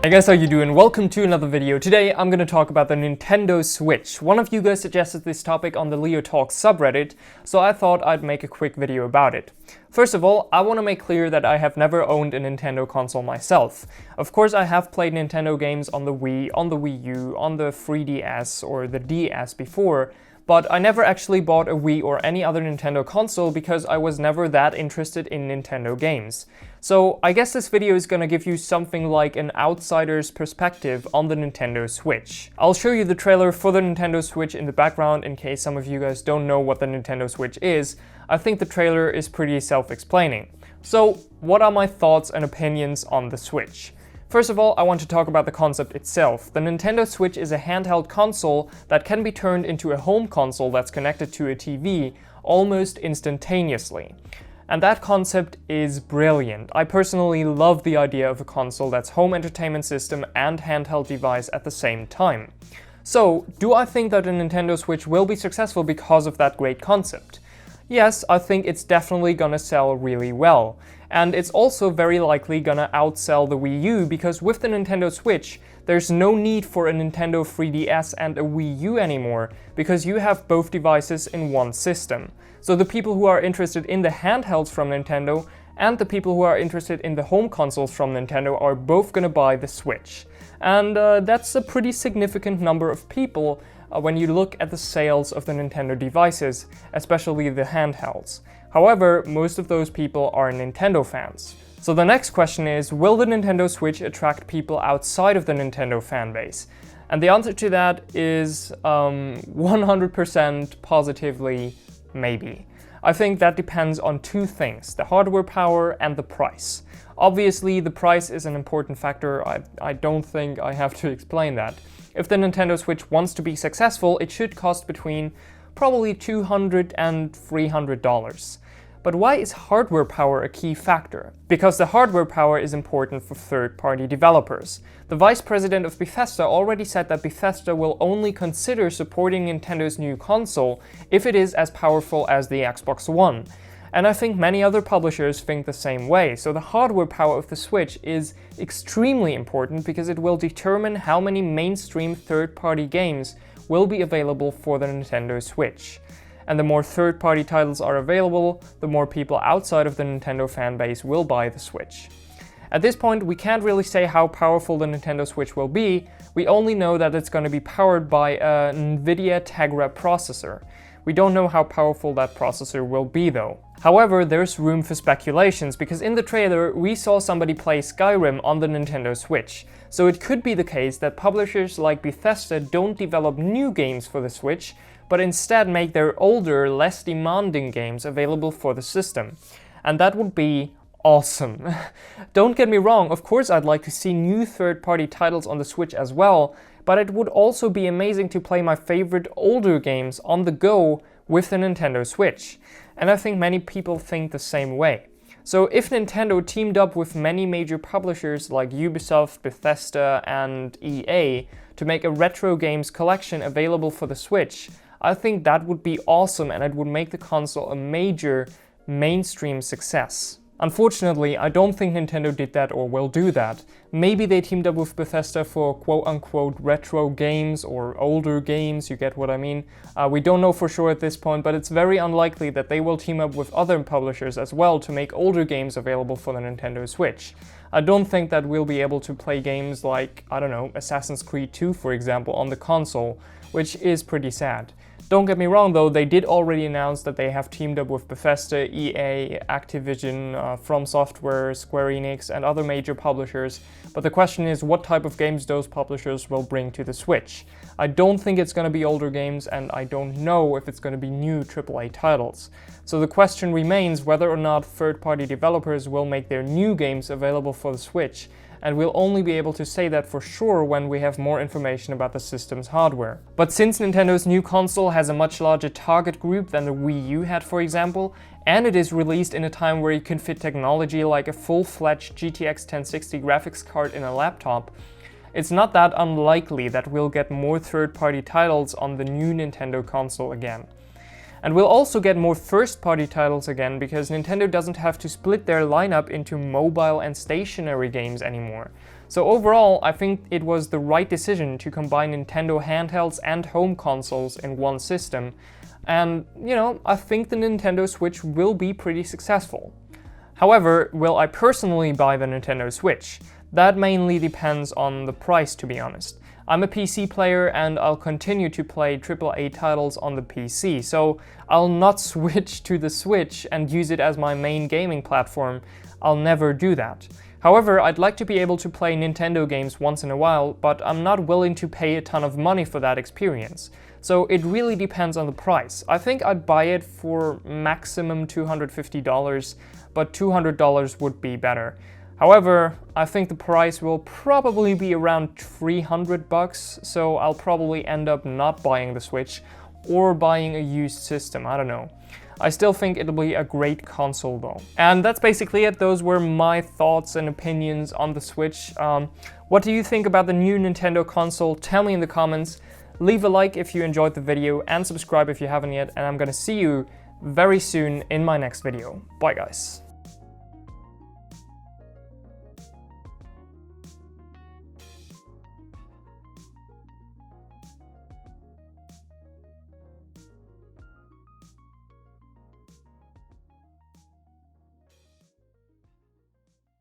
Hey guys, how you doing? Welcome to another video. Today I'm going to talk about the Nintendo Switch. One of you guys suggested this topic on the LeoTalks subreddit, so I thought I'd make a quick video about it. First of all, I want to make clear that I have never owned a Nintendo console myself. Of course, I have played Nintendo games on the Wii, on the Wii U, on the 3DS or the DS before, but I never actually bought a Wii or any other Nintendo console because I was never that interested in Nintendo games. So I guess this video is gonna give you something like an outsider's perspective on the Nintendo Switch. I'll show you the trailer for the Nintendo Switch in the background in case some of you guys don't know what the Nintendo Switch is. I think the trailer is pretty self-explaining. So what are my thoughts and opinions on the Switch? First of all, I want to talk about the concept itself. The Nintendo Switch is a handheld console that can be turned into a home console that's connected to a TV almost instantaneously. And that concept is brilliant. I personally love the idea of a console that's home entertainment system and handheld device at the same time. So, do I think that the Nintendo Switch will be successful because of that great concept? Yes, I think it's definitely gonna sell really well. And it's also very likely gonna outsell the Wii U because with the Nintendo Switch, there's no need for a Nintendo 3DS and a Wii U anymore because you have both devices in one system. So the people who are interested in the handhelds from Nintendo and the people who are interested in the home consoles from Nintendo are both gonna buy the Switch. And that's a pretty significant number of people when you look at the sales of the Nintendo devices, especially the handhelds. However, most of those people are Nintendo fans. So the next question is, will the Nintendo Switch attract people outside of the Nintendo fanbase? And the answer to that is 100% positively maybe. I think that depends on two things, the hardware power and the price. Obviously, the price is an important factor. I don't think I have to explain that. If the Nintendo Switch wants to be successful, it should cost between probably $200 and $300. But why is hardware power a key factor? Because the hardware power is important for third-party developers. The vice president of Bethesda already said that Bethesda will only consider supporting Nintendo's new console if it is as powerful as the Xbox One. And I think many other publishers think the same way, so the hardware power of the Switch is extremely important because it will determine how many mainstream third-party games will be available for the Nintendo Switch. And the more third-party titles are available, the more people outside of the Nintendo fanbase will buy the Switch. At this point, we can't really say how powerful the Nintendo Switch will be. We only know that it's going to be powered by a NVIDIA Tegra processor. We don't know how powerful that processor will be though. However, there's room for speculations because in the trailer we saw somebody play Skyrim on the Nintendo Switch. So it could be the case that publishers like Bethesda don't develop new games for the Switch, but instead make their older, less demanding games available for the system. And that would be awesome. Don't get me wrong, of course I'd like to see new third-party titles on the Switch as well, but it would also be amazing to play my favorite older games on the go with the Nintendo Switch. And I think many people think the same way. So if Nintendo teamed up with many major publishers like Ubisoft, Bethesda and EA to make a retro games collection available for the Switch, I think that would be awesome and it would make the console a major mainstream success. Unfortunately, I don't think Nintendo did that or will do that. Maybe they teamed up with Bethesda for quote-unquote retro games or older games, you get what I mean. We don't know for sure at this point, but it's very unlikely that they will team up with other publishers as well to make older games available for the Nintendo Switch. I don't think that we'll be able to play games like, I don't know, Assassin's Creed 2 for example on the console, which is pretty sad. Don't get me wrong though, they did already announce that they have teamed up with Bethesda, EA, Activision, From Software, Square Enix and other major publishers, but the question is what type of games those publishers will bring to the Switch. I don't think it's going to be older games and I don't know if it's going to be new AAA titles. So the question remains whether or not third-party developers will make their new games available for the Switch, and we'll only be able to say that for sure when we have more information about the system's hardware. But since Nintendo's new console has a much larger target group than the Wii U had for example, and it is released in a time where you can fit technology like a full-fledged GTX 1060 graphics card in a laptop, it's not that unlikely that we'll get more third-party titles on the new Nintendo console again. And we'll also get more first-party titles again, because Nintendo doesn't have to split their lineup into mobile and stationary games anymore. So overall, I think it was the right decision to combine Nintendo handhelds and home consoles in one system. And, you know, I think the Nintendo Switch will be pretty successful. However, will I personally buy the Nintendo Switch? That mainly depends on the price, to be honest. I'm a PC player and I'll continue to play AAA titles on the PC, so I'll not switch to the Switch and use it as my main gaming platform. I'll never do that. However, I'd like to be able to play Nintendo games once in a while, but I'm not willing to pay a ton of money for that experience. So it really depends on the price. I think I'd buy it for maximum $250, but $200 would be better. However, I think the price will probably be around $300, so I'll probably end up not buying the Switch or buying a used system, I don't know. I still think it'll be a great console though. And that's basically it. Those were my thoughts and opinions on the Switch. What do you think about the new Nintendo console? Tell me in the comments. Leave a like if you enjoyed the video and subscribe if you haven't yet. And I'm gonna see you very soon in my next video. Bye guys.